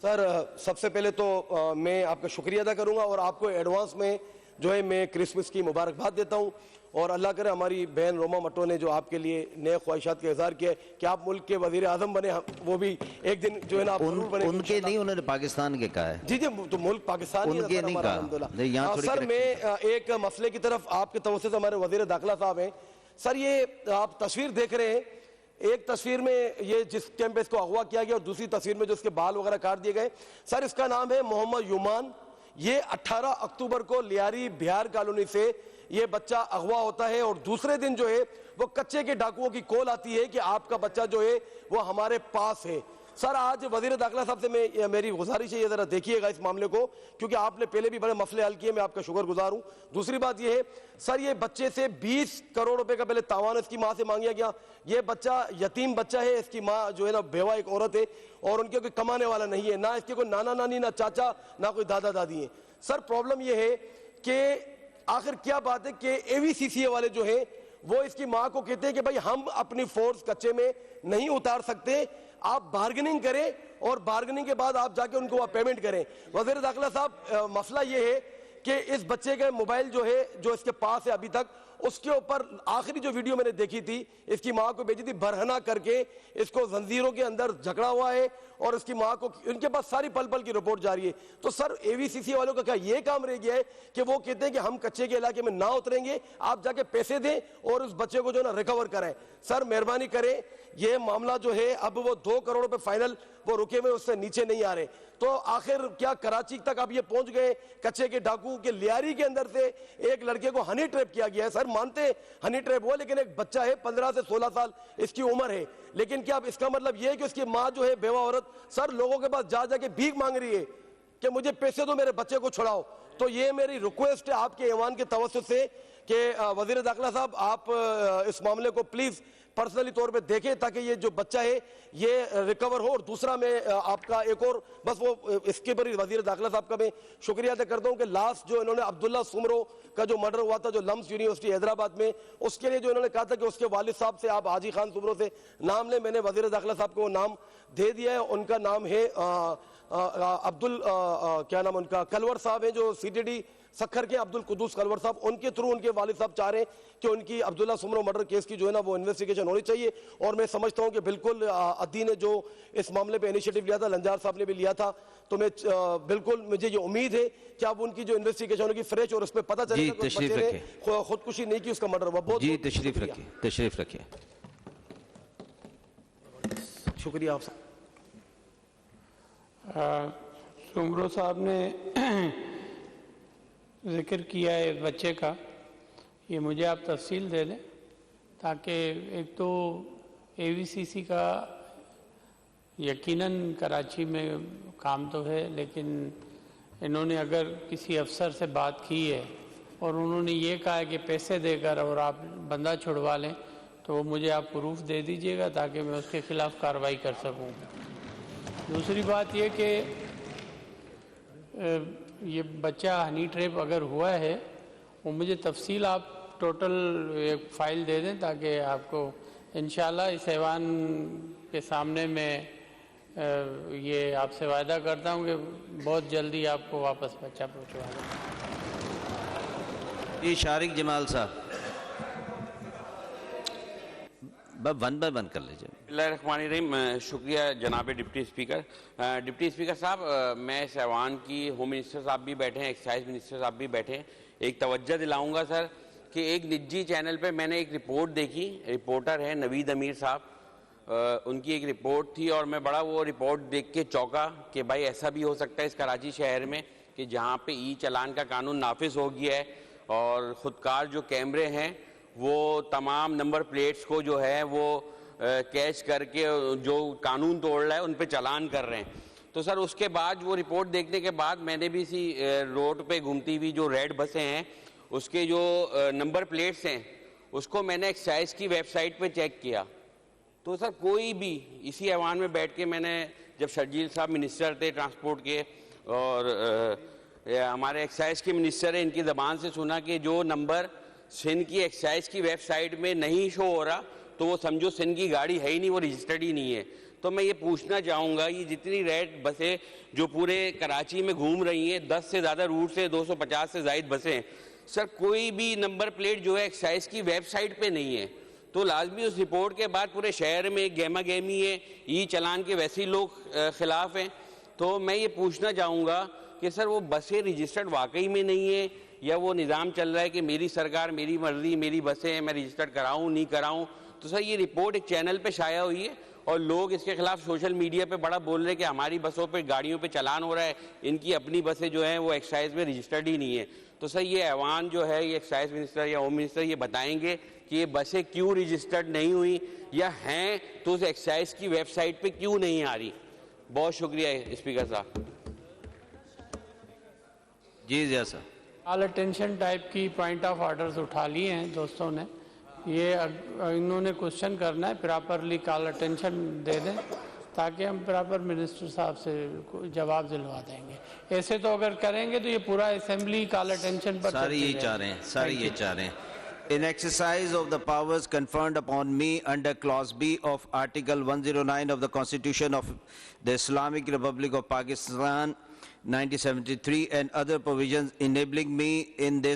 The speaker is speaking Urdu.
سر سب سے پہلے تو میں آپ کا شکریہ ادا کروں گا اور آپ کو ایڈوانس میں جو ہے میں کرسمس کی مبارکباد دیتا ہوں، اور اللہ کرے ہماری بہن روما مٹو نے جو آپ کے لیے نئے خواہشات کا اظہار کیا ہے کہ آپ ملک کے وزیر اعظم بنے، وہ بھی ایک دن جو ہے نا آپ ضرور بنے. ان کے نہیں، انہوں نے پاکستان کے کہا ہے. جی جی، تو ملک پاکستان ہی ہے ہمارا الحمدللہ. سر میں ایک مسئلے کی طرف آپ کے توسط سے، ہمارے وزیر داخلہ صاحب ہیں سر، یہ آپ تصویر دیکھ رہے ہیں، ایک تصویر میں یہ جس کیمپس کو اغوا کیا گیا اور دوسری تصویر میں جو اس کے بال وغیرہ کاٹ دیے گئے، سر اس کا نام ہے محمد یومان. یہ 18 اکتوبر کو لیاری بہار کالونی سے یہ بچہ اغوا ہوتا ہے، اور دوسرے دن جو ہے وہ کچے کے ڈاکوؤں کی کال آتی ہے کہ آپ کا بچہ جو ہے وہ ہمارے پاس ہے. سر آج وزیر داخلہ صاحب سے میری گزارش ہے، یہ ذرا دیکھیے گا اس معاملے کو، کیونکہ آپ نے پہلے بھی بڑے مسئلے حل کیے، میں آپ کا شکر گزار ہوں. دوسری بات یہ ہے سر، یہ بچے سے 20 کروڑ روپے کا پہلے تاوان اس کی ماں سے مانگیا گیا. یہ بچہ یتیم بچہ ہے، اس کی ماں جو ہے نا بیوہ ایک عورت ہے، اور ان کے کوئی کمانے والا نہیں ہے، نہ اس کے کوئی نانا نانی، نہ چاچا، نہ کوئی دادا دادی ہیں. سر پرابلم یہ ہے کہ آخر کیا بات ہے کہ AVCCA والے جو ہیں وہ اس کی ماں کو کہتے ہیں کہ بھائی ہم اپنی فورس کچے میں نہیں اتار سکتے، آپ بارگننگ کریں اور بارگننگ کے بعد آپ جا کے ان کو پیمنٹ کریں. وزیر داخلہ صاحب مسئلہ یہ ہے کہ اس بچے کا موبائل جو ہے جو اس کے پاس ہے ابھی تک، اس کے اوپر آخری جو ویڈیو میں نے دیکھی تھی اس کی ماں کو بھیجی تھی، برہنہ کر کے اس کو زنجیروں کے اندر جھگڑا ہوا ہے، اور اس کی ماں کو ان کے پاس ساری پل پل کی رپورٹ جاری ہے. تو سر AVCCA والوں کا کیا یہ کام رہ گیا ہے کہ وہ کہتے ہیں کہ ہم کچے کے علاقے میں نہ اتریں گے، آپ جا کے پیسے دیں اور اس بچے کو جو ہے نا ریکور کریں. سر مہربانی کریں، یہ معاملہ جو ہے اب وہ 2 کروڑ روپے فائنل وہ رکے ہوئے، اس سے نیچے نہیں آ رہے. تو آخر کیا کراچی تک اب یہ پہنچ گئے کچے کے ڈاکو کے لیاری کے اندر سے ایک لڑکے کو ہنی ٹریپ کیا گیا ہے. سر مانتے ہیں ہنی ٹریپ ہوا، لیکن ایک بچہ ہے 15 سے 16 سال اس کی عمر ہے، لیکن کیا اب اس کا مطلب یہ ہے کہ اس کی ماں جو ہے بیوہ عورت سر لوگوں کے پاس جا جا کے بھیک مانگ رہی ہے کہ مجھے پیسے دو، میرے بچے کو چھڑاؤ. تو یہ میری ریکویسٹ ہے آپ کے ایوان کے توسط سے کہ وزیر داخلہ صاحب آپ اس معاملے کو پلیز پرسنلی طور پہ دیکھیں تاکہ یہ جو بچہ ہے یہ ریکور ہو. اور دوسرا میں آپ کا ایک اور بس وہ اس کے پر وزیر داخلہ صاحب کا میں شکریہ ادا کرتا ہوں کہ لاسٹ جو انہوں نے عبداللہ سمرو کا جو مرڈر ہوا تھا جو لمس یونیورسٹی حیدرآباد میں، اس کے لیے جو انہوں نے کہا تھا کہ اس کے والد صاحب سے آپ حاجی خان سمرو سے نام لیں، میں نے وزیر داخلہ صاحب کو وہ نام دے دیا ہے. ان کا نام ہے کیا نام ان کا کلور صاحب ہیں جو CTD سکھر کے، عبد القدوس کلور صاحب، ان کے تھرو ان کے والد صاحب چاہ رہے ہیں کہ ان کی عبداللہ سمرو مرڈر کیس کی جو ہے نا وہ انویسٹیگیشن ہونی چاہیے. اور میں سمجھتا ہوں کہ بالکل عدی نے جو اس معاملے پہ انیشیٹو لیا تھا، لنجار صاحب نے بھی لیا تھا، تو میں بالکل مجھے یہ امید ہے کہ اب ان کی جو انویسٹیگیشن ہوگی فریش اور اس پہ پتہ چلے گا کہ اس بچے نے خودکشی نہیں کی، اس کا مرڈر ہوا. بہت جی تشریف رکھیے. شکریہ آپ سے. سمرو صاحب نے ذکر کیا ہے بچے کا، یہ مجھے آپ تفصیل دے دیں تاکہ ایک تو AVCC کا یقیناً کراچی میں کام تو ہے، لیکن انہوں نے اگر کسی افسر سے بات کی ہے اور انہوں نے یہ کہا ہے کہ پیسے دے کر اور آپ بندہ چھڑوا لیں، تو وہ مجھے آپ پروف دے دیجئے گا تاکہ میں اس کے خلاف کارروائی کر سکوں. دوسری بات یہ کہ یہ بچہ ہنی ٹریپ اگر ہوا ہے وہ مجھے تفصیل آپ ٹوٹل ایک فائل دے دیں تاکہ آپ کو انشاءاللہ اس ایوان کے سامنے میں یہ آپ سے وعدہ کرتا ہوں کہ بہت جلدی آپ کو واپس بچہ پہنچوا دیں. جی شارق جمال صاحب ون بائی ون کر لیجیے. بسم اللہ الرحمن الرحیم. شکریہ جناب ڈپٹی اسپیکر. ڈپٹی اسپیکر صاحب، میں اس ایوان کی ہوم منسٹر صاحب بھی بیٹھے ہیں، ایکسائز منسٹر صاحب بھی بیٹھے ہیں، ایک توجہ دلاؤں گا سر کہ ایک نجی چینل پہ میں نے ایک رپورٹ دیکھی، رپورٹر ہیں نوید امیر صاحب، ان کی ایک رپورٹ تھی اور میں بڑا وہ رپورٹ دیکھ کے چونکا کہ بھائی ایسا بھی ہو سکتا ہے اس کراچی شہر میں کہ جہاں پہ ای چالان کا قانون نافذ ہو گیا ہے اور خودکار جو کیمرے ہیں وہ تمام نمبر پلیٹس کو جو ہے وہ کیچ کر کے جو قانون توڑ رہا ہے ان پہ چالان کر رہے ہیں. تو سر اس کے بعد وہ رپورٹ دیکھنے کے بعد میں نے بھی اسی روڈ پہ گھومتی ہوئی جو ریڈ بسیں ہیں اس کے جو نمبر پلیٹس ہیں اس کو میں نے ایکسائز کی ویب سائٹ پہ چیک کیا. تو سر کوئی بھی اسی ایوان میں بیٹھ کے میں نے جب شرجیل صاحب منسٹر تھے ٹرانسپورٹ کے اور ہمارے ایکسائز کے منسٹر ہیں ان کی زبان سے سنا کہ جو نمبر سندھ کی ایکسائز کی ویب سائٹ میں نہیں شو ہو رہا تو وہ سمجھو سندھ کی گاڑی ہے ہی نہیں، وہ رجسٹرڈ ہی نہیں ہے. تو میں یہ پوچھنا چاہوں گا یہ جتنی ریڈ بسیں جو پورے کراچی میں گھوم رہی ہیں 10 سے زیادہ روٹ سے 250 سے زائد بسیں سر کوئی بھی نمبر پلیٹ جو ہے ایکسائز کی ویب سائٹ پہ نہیں ہے تو لازمی اس رپورٹ کے بعد پورے شہر میں گہما گہمی ہے ای چلان کے ویسے لوگ خلاف ہیں تو میں یہ پوچھنا چاہوں گا کہ سر وہ بسیں رجسٹرڈ واقعی میں نہیں ہیں یا وہ نظام چل رہا ہے کہ میری سرکار میری مرضی میری بسیں میں رجسٹرڈ کراؤں نہیں کراؤں تو سر یہ رپورٹ ایک چینل پہ شائع ہوئی ہے اور لوگ اس کے خلاف سوشل میڈیا پہ بڑا بول رہے ہیں کہ ہماری بسوں پہ گاڑیوں پہ چلان ہو رہا ہے ان کی اپنی بسیں جو ہیں وہ ایکسائز میں رجسٹرڈ ہی نہیں ہیں تو سر یہ ایوان جو ہے یہ ایکسائز منسٹر یا ہوم منسٹر یہ بتائیں گے کہ یہ بسیں کیوں رجسٹرڈ نہیں ہوئی یا ہیں تو اس ایکسائز کی ویب سائٹ پہ کیوں نہیں آ رہی بہت شکریہ اسپیکر صاحب جی ضیاء صاحب آل اٹینشن ٹائپ کی پوائنٹ آف آرڈرز اٹھا لیے ہیں دوستوں نے یہ انہوں نے کوشچن کرنا ہے پراپرلی کال اٹینشن دے دیں تاکہ ہم پراپر منسٹر صاحب سے جواب دلوا دیں گے ایسے تو اگر کریں گے تو یہ پورا اسمبلی کال اٹینشن پر سارے یہ چاہ رہے ہیں In exercise of the powers conferred upon me under Clause B of Article 109 of the Constitution of the Islamic Republic of Pakistan 1973 and other provisions enabling me in this